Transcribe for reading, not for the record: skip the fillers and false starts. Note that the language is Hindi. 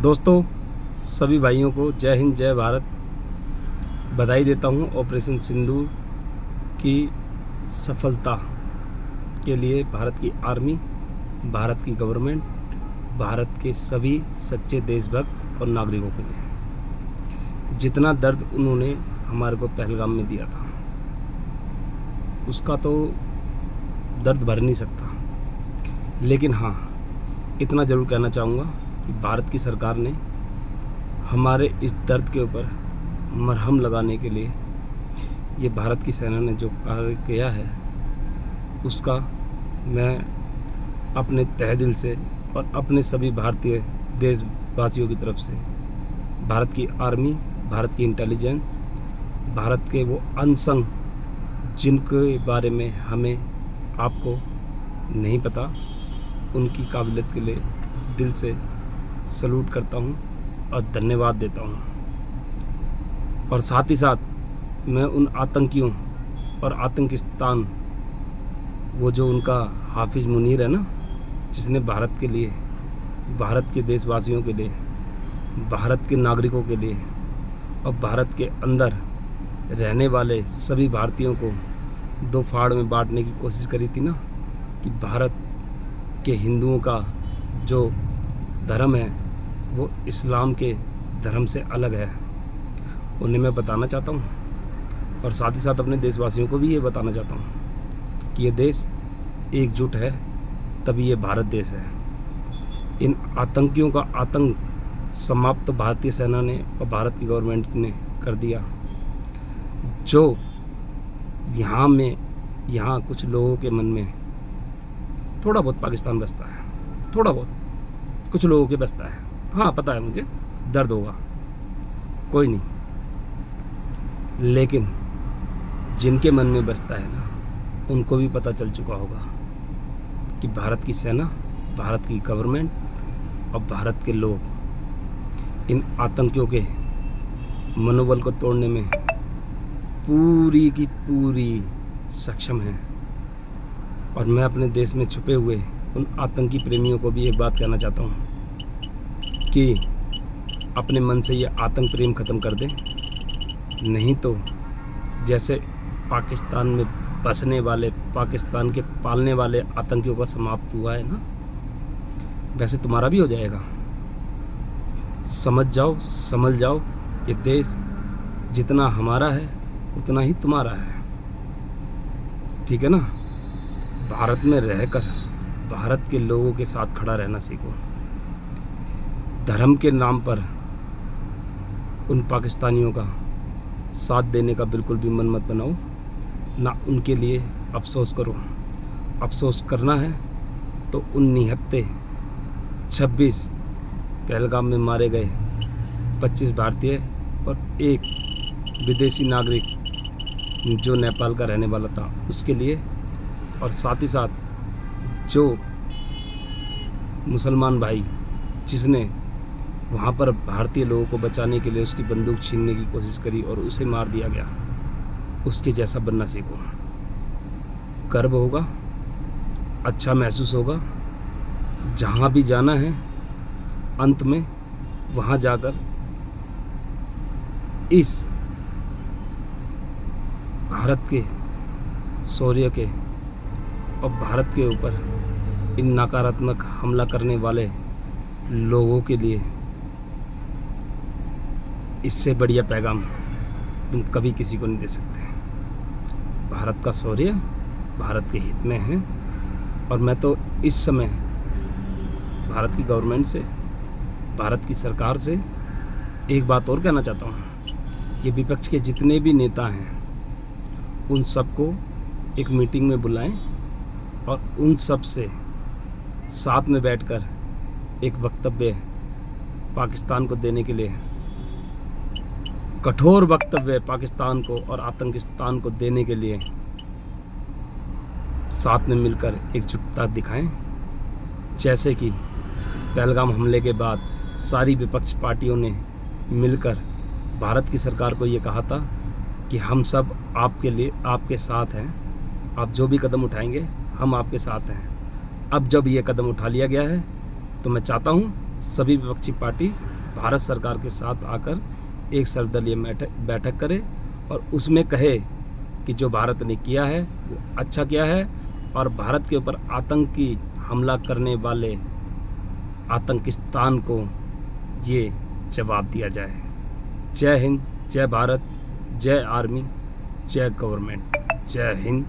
दोस्तों, सभी भाइयों को जय हिंद जय भारत। बधाई देता हूं ऑपरेशन सिंदूर की सफलता के लिए भारत की आर्मी, भारत की गवर्नमेंट, भारत के सभी सच्चे देशभक्त और नागरिकों के लिए। जितना दर्द उन्होंने हमारे को पहलगाम में दिया था, उसका तो दर्द भर नहीं सकता। लेकिन हाँ, इतना ज़रूर कहना चाहूँगा कि भारत की सरकार ने हमारे इस दर्द के ऊपर मरहम लगाने के लिए ये भारत की सेना ने जो कार्य किया है, उसका मैं अपने तहे दिल से और अपने सभी भारतीय देशवासियों की तरफ से, भारत की आर्मी, भारत की इंटेलिजेंस, भारत के वो अनसंग जिनके बारे में हमें आपको नहीं पता, उनकी काबिलियत के लिए दिल से सल्यूट करता हूं और धन्यवाद देता हूं। और साथ ही साथ मैं उन आतंकियों और आतंकिस्तान, वो जो उनका हाफिज मुनीर है ना, जिसने भारत के लिए, भारत के देशवासियों के लिए, भारत के नागरिकों के लिए और भारत के अंदर रहने वाले सभी भारतीयों को दो फाड़ में बांटने की कोशिश करी थी ना, कि भारत के हिंदुओं का जो धर्म है वो इस्लाम के धर्म से अलग है, उन्हें मैं बताना चाहता हूँ। और साथ ही साथ अपने देशवासियों को भी ये बताना चाहता हूँ कि ये देश एकजुट है, तभी ये भारत देश है। इन आतंकियों का आतंक समाप्त तो भारतीय सेना ने और भारत की गवर्नमेंट ने कर दिया। जो यहाँ कुछ लोगों के मन में थोड़ा बहुत पाकिस्तान बसता है, थोड़ा बहुत कुछ लोगों के बसता है। हाँ, पता है मुझे, दर्द होगा, कोई नहीं, लेकिन जिनके मन में बसता है ना, उनको भी पता चल चुका होगा कि भारत की सेना, भारत की गवर्नमेंट और भारत के लोग इन आतंकियों के मनोबल को तोड़ने में पूरी की पूरी सक्षम हैं। और मैं अपने देश में छुपे हुए उन आतंकी प्रेमियों को भी एक बात कहना चाहता हूँ कि अपने मन से ये आतंक प्रेम ख़त्म कर दें, नहीं तो जैसे पाकिस्तान में बसने वाले, पाकिस्तान के पालने वाले आतंकियों का समाप्त हुआ है ना, वैसे तुम्हारा भी हो जाएगा। समझ जाओ, समझ जाओ, ये देश जितना हमारा है उतना ही तुम्हारा है, ठीक है ना। भारत में रहकर भारत के लोगों के साथ खड़ा रहना सीखो। धर्म के नाम पर उन पाकिस्तानियों का साथ देने का बिल्कुल भी मन मत बनाओ, ना उनके लिए अफसोस करो। अफसोस करना है तो उन निहत्ते 26 पहलगाम में मारे गए 25 भारतीय और एक विदेशी नागरिक जो नेपाल का रहने वाला था, उसके लिए, और साथ ही साथ जो मुसलमान भाई जिसने वहाँ पर भारतीय लोगों को बचाने के लिए उसकी बंदूक छीनने की कोशिश करी और उसे मार दिया गया, उसके जैसा बनना सीखो। गर्व होगा, अच्छा महसूस होगा। जहाँ भी जाना है अंत में वहाँ जाकर इस भारत के शौर्य के और भारत के ऊपर इन नकारात्मक हमला करने वाले लोगों के लिए इससे बढ़िया पैगाम तुम कभी किसी को नहीं दे सकते। भारत का शौर्य भारत के हित में है। और मैं तो इस समय भारत की गवर्नमेंट से, भारत की सरकार से एक बात और कहना चाहता हूँ। ये विपक्ष के जितने भी नेता हैं, उन सबको एक मीटिंग में बुलाएं और उन सब से साथ में बैठकर एक वक्तव्य पाकिस्तान को देने के लिए, कठोर वक्तव्य पाकिस्तान को और आतंकिस्तान को देने के लिए साथ में मिलकर एकजुटता दिखाएं। जैसे कि पहलगाम हमले के बाद सारी विपक्ष पार्टियों ने मिलकर भारत की सरकार को ये कहा था कि हम सब आपके लिए, आपके साथ हैं, आप जो भी कदम उठाएंगे हम आपके साथ हैं। अब जब ये कदम उठा लिया गया है तो मैं चाहता हूँ सभी विपक्षी पार्टी भारत सरकार के साथ आकर एक सर्वदलीय बैठक करे और उसमें कहे कि जो भारत ने किया है वो अच्छा किया है और भारत के ऊपर आतंकी हमला करने वाले आतंकिस्तान को ये जवाब दिया जाए। जय हिंद, जय भारत, जय आर्मी, जय गवर्नमेंट, जय हिंद।